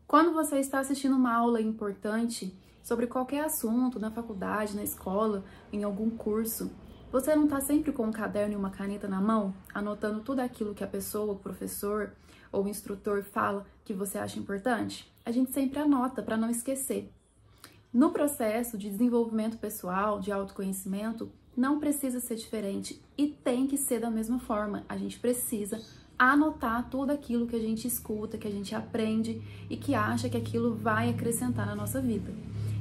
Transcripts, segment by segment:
Quando você está assistindo uma aula importante sobre qualquer assunto, na faculdade, na escola, em algum curso, você não está sempre com um caderno e uma caneta na mão, anotando tudo aquilo que a pessoa, o professor ou o instrutor fala que você acha importante? A gente sempre anota para não esquecer. No processo de desenvolvimento pessoal, de autoconhecimento, não precisa ser diferente e tem que ser da mesma forma. A gente precisa anotar tudo aquilo que a gente escuta, que a gente aprende e que acha que aquilo vai acrescentar na nossa vida.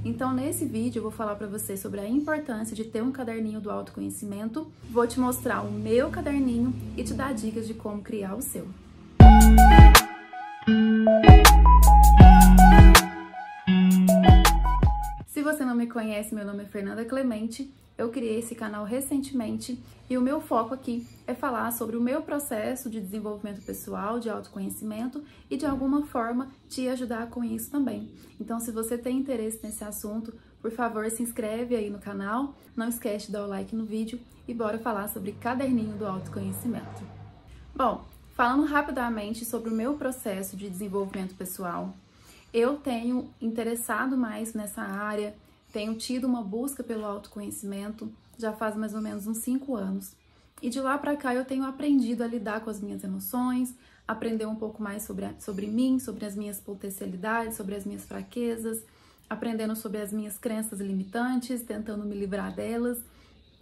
Então, nesse vídeo, eu vou falar para você sobre a importância de ter um caderninho do autoconhecimento, vou te mostrar o meu caderninho e te dar dicas de como criar o seu. Se você não me conhece, meu nome é Fernanda Clemente, eu criei esse canal recentemente e o meu foco aqui é falar sobre o meu processo de desenvolvimento pessoal, de autoconhecimento e de alguma forma te ajudar com isso também. Então, se você tem interesse nesse assunto, por favor, se inscreve aí no canal, não esquece de dar o like no vídeo e bora falar sobre caderninho do autoconhecimento. Bom, falando rapidamente sobre o meu processo de desenvolvimento pessoal, eu tenho interessado mais nessa área, tenho tido uma busca pelo autoconhecimento já faz mais ou menos uns 5 anos. E de lá pra cá eu tenho aprendido a lidar com as minhas emoções, aprender um pouco mais sobre mim, sobre as minhas potencialidades, sobre as minhas fraquezas, aprendendo sobre as minhas crenças limitantes, tentando me livrar delas.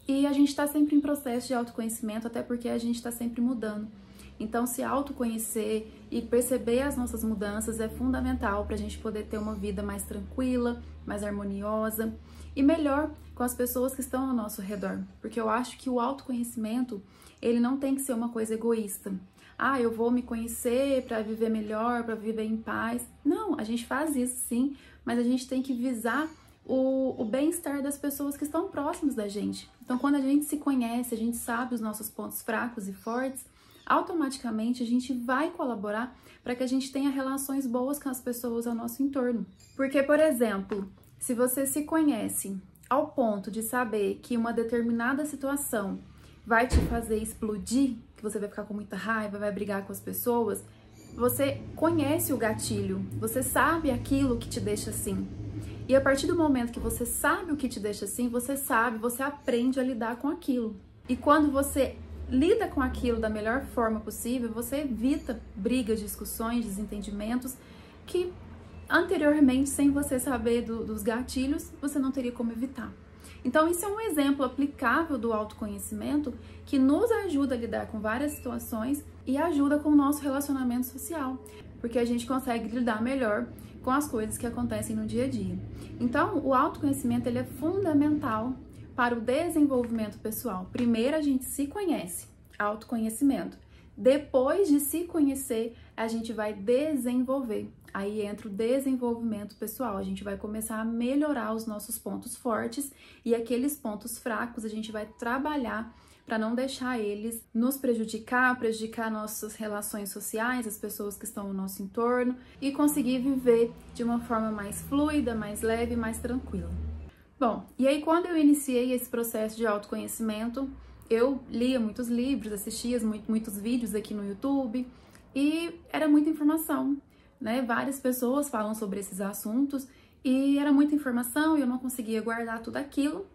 E a gente está sempre em processo de autoconhecimento, até porque a gente está sempre mudando. Então, se autoconhecer e perceber as nossas mudanças é fundamental para a gente poder ter uma vida mais tranquila, mais harmoniosa e melhor com as pessoas que estão ao nosso redor. Porque eu acho que o autoconhecimento, ele não tem que ser uma coisa egoísta. Ah, eu vou me conhecer para viver melhor, para viver em paz. Não, a gente faz isso sim, mas a gente tem que visar o bem-estar das pessoas que estão próximas da gente. Então, quando a gente se conhece, a gente sabe os nossos pontos fracos e fortes, automaticamente a gente vai colaborar para que a gente tenha relações boas com as pessoas ao nosso entorno. Porque, por exemplo, se você se conhece ao ponto de saber que uma determinada situação vai te fazer explodir, que você vai ficar com muita raiva, vai brigar com as pessoas, você conhece o gatilho, você sabe aquilo que te deixa assim. E a partir do momento que você sabe o que te deixa assim, você aprende a lidar com aquilo. E quando você lida com aquilo da melhor forma possível, você evita brigas, discussões, desentendimentos que anteriormente, sem você saber dos gatilhos, você não teria como evitar. Então, isso é um exemplo aplicável do autoconhecimento que nos ajuda a lidar com várias situações e ajuda com o nosso relacionamento social, porque a gente consegue lidar melhor com as coisas que acontecem no dia a dia. Então, o autoconhecimento ele é fundamental para o desenvolvimento pessoal. Primeiro a gente se conhece, autoconhecimento. Depois de se conhecer, a gente vai desenvolver. Aí entra o desenvolvimento pessoal. A gente vai começar a melhorar os nossos pontos fortes e aqueles pontos fracos a gente vai trabalhar para não deixar eles nos prejudicar nossas relações sociais, as pessoas que estão no nosso entorno e conseguir viver de uma forma mais fluida, mais leve, mais tranquila. Bom, e aí quando eu iniciei esse processo de autoconhecimento, eu lia muitos livros, assistia muitos vídeos aqui no YouTube e era muita informação, né? Várias pessoas falam sobre esses assuntos e era muita informação e eu não conseguia guardar tudo aquilo.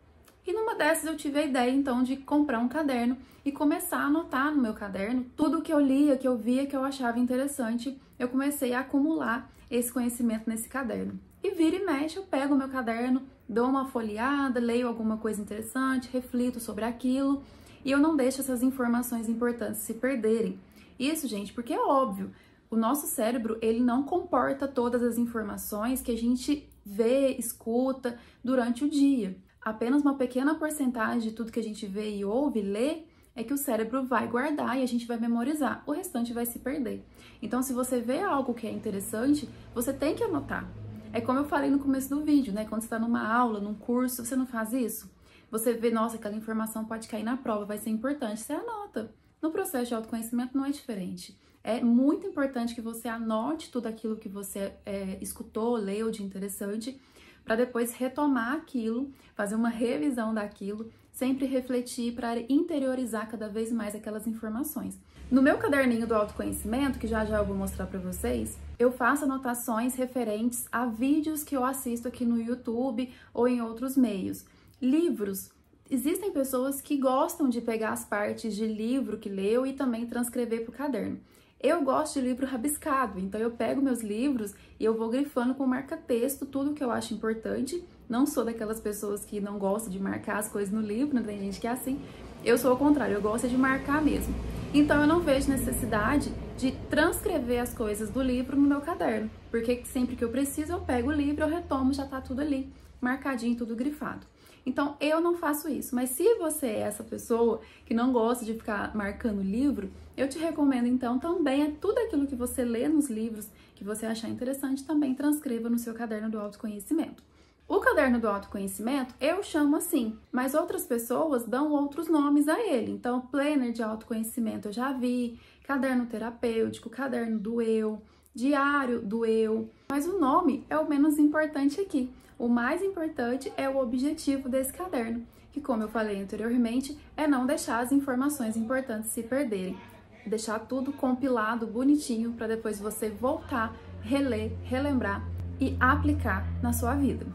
E numa dessas eu tive a ideia então de comprar um caderno e começar a anotar no meu caderno tudo que eu lia, que eu via, que eu achava interessante. Eu comecei a acumular esse conhecimento nesse caderno. E vira e mexe, eu pego o meu caderno, dou uma folheada, leio alguma coisa interessante, reflito sobre aquilo e eu não deixo essas informações importantes se perderem. Isso, gente, porque é óbvio, o nosso cérebro, ele não comporta todas as informações que a gente vê, escuta durante o dia. Apenas uma pequena porcentagem de tudo que a gente vê e ouve, lê, é que o cérebro vai guardar e a gente vai memorizar. O restante vai se perder. Então, se você vê algo que é interessante, você tem que anotar. É como eu falei no começo do vídeo, né? Quando você está numa aula, num curso, você não faz isso? Você vê, nossa, aquela informação pode cair na prova, vai ser importante, você anota. No processo de autoconhecimento não é diferente. É muito importante que você anote tudo aquilo que você escutou, leu de interessante, para depois retomar aquilo, fazer uma revisão daquilo, sempre refletir para interiorizar cada vez mais aquelas informações. No meu caderninho do autoconhecimento, que já já eu vou mostrar para vocês, eu faço anotações referentes a vídeos que eu assisto aqui no YouTube ou em outros meios. Livros. Existem pessoas que gostam de pegar as partes de livro que leu e também transcrever para o caderno. Eu gosto de livro rabiscado, então eu pego meus livros e eu vou grifando com marca-texto tudo que eu acho importante. Não sou daquelas pessoas que não gostam de marcar as coisas no livro, né? Tem gente que é assim. Eu sou o contrário, eu gosto de marcar mesmo. Então eu não vejo necessidade de transcrever as coisas do livro no meu caderno, porque sempre que eu preciso eu pego o livro, eu retomo, já tá tudo ali, marcadinho, tudo grifado. Então eu não faço isso, mas se você é essa pessoa que não gosta de ficar marcando livro, eu te recomendo então também tudo aquilo que você lê nos livros, que você achar interessante, também transcreva no seu caderno do autoconhecimento. O caderno do autoconhecimento eu chamo assim, mas outras pessoas dão outros nomes a ele. Então, planner de autoconhecimento eu já vi, caderno terapêutico, caderno do eu, diário do eu. Mas o nome é o menos importante aqui. O mais importante é o objetivo desse caderno, que, como eu falei anteriormente, é não deixar as informações importantes se perderem. Deixar tudo compilado, bonitinho, para depois você voltar, reler, relembrar e aplicar na sua vida.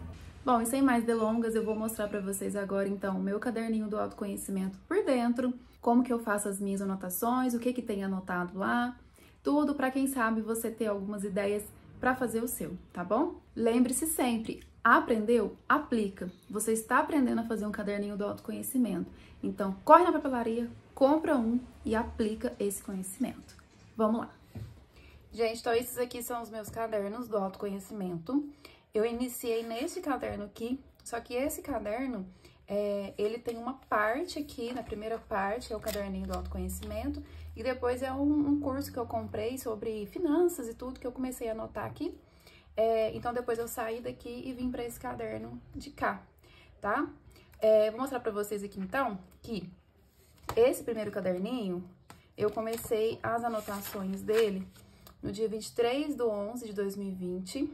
Bom, e sem mais delongas, eu vou mostrar para vocês agora, então, o meu caderninho do autoconhecimento por dentro, como que eu faço as minhas anotações, o que tem anotado lá, tudo para quem sabe você ter algumas ideias para fazer o seu, tá bom? Lembre-se sempre, aprendeu? Aplica. Você está aprendendo a fazer um caderninho do autoconhecimento, então corre na papelaria, compra um e aplica esse conhecimento. Vamos lá! Gente, então esses aqui são os meus cadernos do autoconhecimento. Eu iniciei nesse caderno aqui, só que esse caderno, ele tem uma parte aqui, na primeira parte é o caderninho do autoconhecimento, e depois é um curso que eu comprei sobre finanças e tudo, que eu comecei a anotar aqui. Então depois eu saí daqui e vim para esse caderno de cá, tá? Vou mostrar para vocês aqui então, que esse primeiro caderninho, eu comecei as anotações dele no dia 23/11/2020,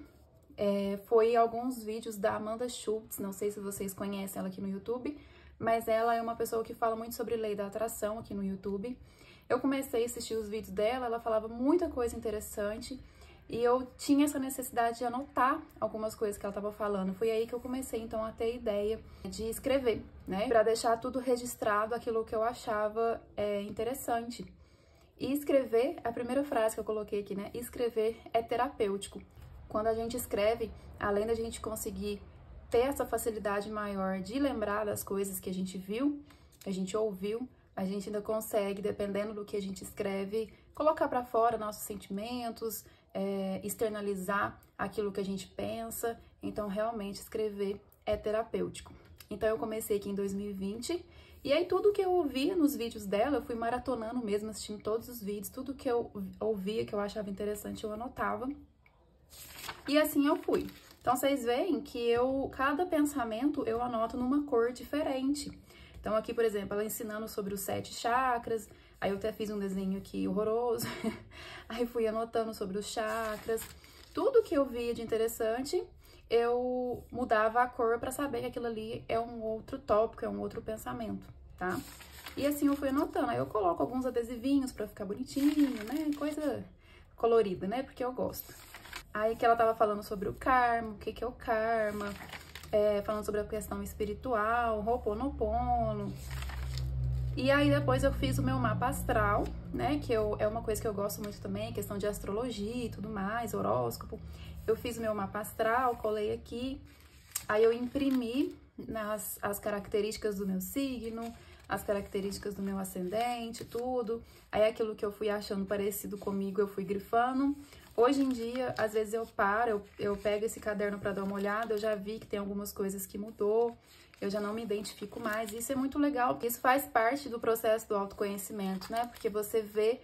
foi alguns vídeos da Amanda Schultz, não sei se vocês conhecem ela aqui no YouTube, mas ela é uma pessoa que fala muito sobre lei da atração aqui no YouTube. Eu comecei a assistir os vídeos dela, ela falava muita coisa interessante e eu tinha essa necessidade de anotar algumas coisas que ela estava falando. Foi aí que eu comecei, então, a ter ideia de escrever, né? Para deixar tudo registrado, aquilo que eu achava interessante. E escrever, a primeira frase que eu coloquei aqui, né? Escrever é terapêutico. Quando a gente escreve, além da gente conseguir ter essa facilidade maior de lembrar das coisas que a gente viu, que a gente ouviu, a gente ainda consegue, dependendo do que a gente escreve, colocar para fora nossos sentimentos, externalizar aquilo que a gente pensa. Então, realmente, escrever é terapêutico. Então, eu comecei aqui em 2020, e aí tudo que eu ouvia nos vídeos dela, eu fui maratonando mesmo, assistindo todos os vídeos, tudo que eu ouvia, que eu achava interessante, eu anotava. E assim eu fui. Então, vocês veem que cada pensamento eu anoto numa cor diferente. Então, aqui, por exemplo, ela ensinando sobre os 7 chakras, aí eu até fiz um desenho aqui horroroso, aí fui anotando sobre os chakras. Tudo que eu via de interessante, eu mudava a cor para saber que aquilo ali é um outro tópico, é um outro pensamento, tá? E assim eu fui anotando. Aí eu coloco alguns adesivinhos para ficar bonitinho, né? Coisa colorida, né? Porque eu gosto. Aí que ela tava falando sobre o karma, o que é o karma, falando sobre a questão espiritual, Ho'oponopono. E aí depois eu fiz o meu mapa astral, né, que é uma coisa que eu gosto muito também, questão de astrologia e tudo mais, horóscopo. Eu fiz o meu mapa astral, colei aqui, aí eu imprimi as características do meu signo, as características do meu ascendente, tudo. Aí aquilo que eu fui achando parecido comigo, eu fui grifando. Hoje em dia, às vezes eu paro, eu pego esse caderno para dar uma olhada, eu já vi que tem algumas coisas que mudou, eu já não me identifico mais. Isso é muito legal, porque isso faz parte do processo do autoconhecimento, né? Porque você vê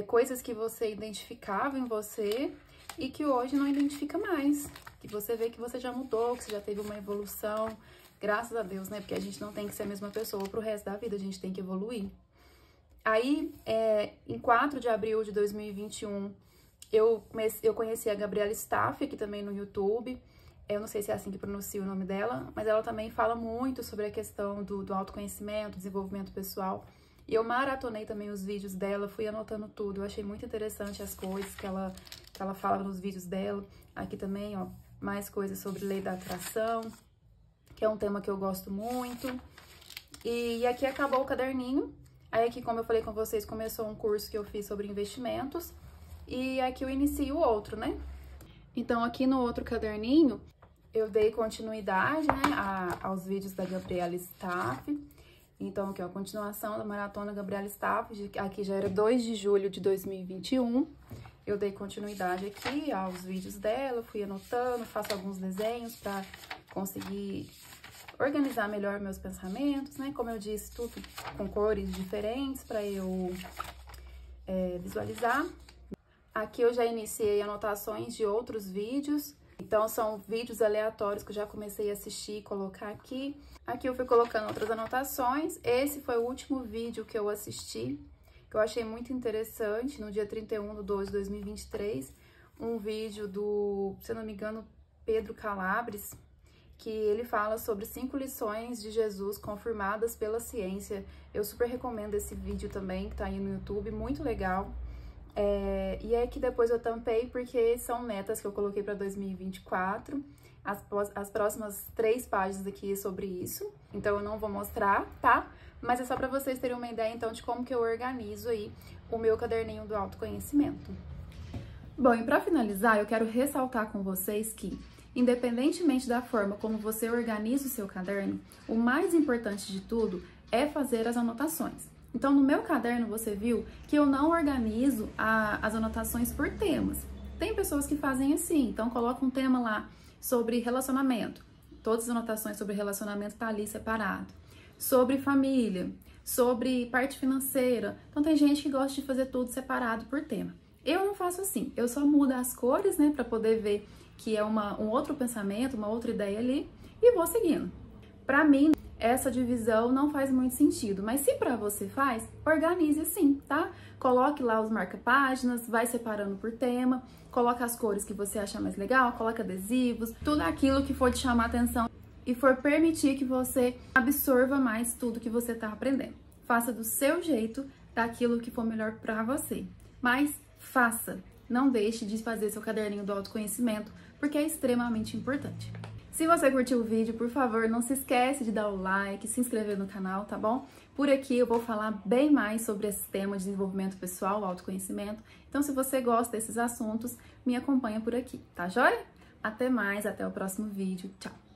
coisas que você identificava em você e que hoje não identifica mais. Que você vê que você já mudou, que você já teve uma evolução, graças a Deus, né? Porque a gente não tem que ser a mesma pessoa pro resto da vida, a gente tem que evoluir. Aí, em 4 de abril de 2021, eu conheci a Gabriela Staff aqui também no YouTube. Eu não sei se é assim que pronuncia o nome dela, mas ela também fala muito sobre a questão do autoconhecimento, desenvolvimento pessoal. E eu maratonei também os vídeos dela, fui anotando tudo. Eu achei muito interessante as coisas que ela fala nos vídeos dela. Aqui também, ó, mais coisas sobre lei da atração, que é um tema que eu gosto muito. E aqui acabou o caderninho. Aí aqui, como eu falei com vocês, começou um curso que eu fiz sobre investimentos. E aqui eu inicio o outro, né? Então, aqui no outro caderninho, eu dei continuidade, né, aos vídeos da Gabriela Staff. Então, aqui, ó, a continuação da Maratona Gabriela Staff. Aqui já era 2 de julho de 2021. Eu dei continuidade aqui aos vídeos dela, fui anotando, faço alguns desenhos para conseguir organizar melhor meus pensamentos, né? Como eu disse, tudo com cores diferentes para eu visualizar. Aqui eu já iniciei anotações de outros vídeos, então são vídeos aleatórios que eu já comecei a assistir e colocar aqui. Aqui eu fui colocando outras anotações. Esse foi o último vídeo que eu assisti, que eu achei muito interessante, no dia 31/2/2023, um vídeo do, se eu não me engano, Pedro Calabres, que ele fala sobre 5 lições de Jesus confirmadas pela ciência. Eu super recomendo esse vídeo também, que tá aí no YouTube, muito legal. E é que depois eu tampei porque são metas que eu coloquei para 2024. As próximas 3 páginas aqui é sobre isso, então eu não vou mostrar, tá? Mas é só para vocês terem uma ideia, então, de como que eu organizo aí o meu caderninho do autoconhecimento. Bom, e para finalizar, eu quero ressaltar com vocês que, independentemente da forma como você organiza o seu caderno, o mais importante de tudo é fazer as anotações. Então, no meu caderno, você viu que eu não organizo as anotações por temas. Tem pessoas que fazem assim, então coloca um tema lá sobre relacionamento. Todas as anotações sobre relacionamento tá ali separado. Sobre família, sobre parte financeira. Então, tem gente que gosta de fazer tudo separado por tema. Eu não faço assim, eu só mudo as cores, né, para poder ver que é um outro pensamento, uma outra ideia ali, e vou seguindo. Para mim, essa divisão não faz muito sentido, mas se para você faz, organize assim, tá? Coloque lá os marca-páginas, vai separando por tema, coloca as cores que você acha mais legal, coloca adesivos, tudo aquilo que for te chamar a atenção e for permitir que você absorva mais tudo que você tá aprendendo. Faça do seu jeito, daquilo que for melhor para você, mas faça, não deixe de fazer seu caderninho do autoconhecimento, porque é extremamente importante. Se você curtiu o vídeo, por favor, não se esquece de dar o like, se inscrever no canal, tá bom? Por aqui eu vou falar bem mais sobre esse tema de desenvolvimento pessoal, autoconhecimento. Então, se você gosta desses assuntos, me acompanha por aqui, tá joia? Até mais, até o próximo vídeo. Tchau!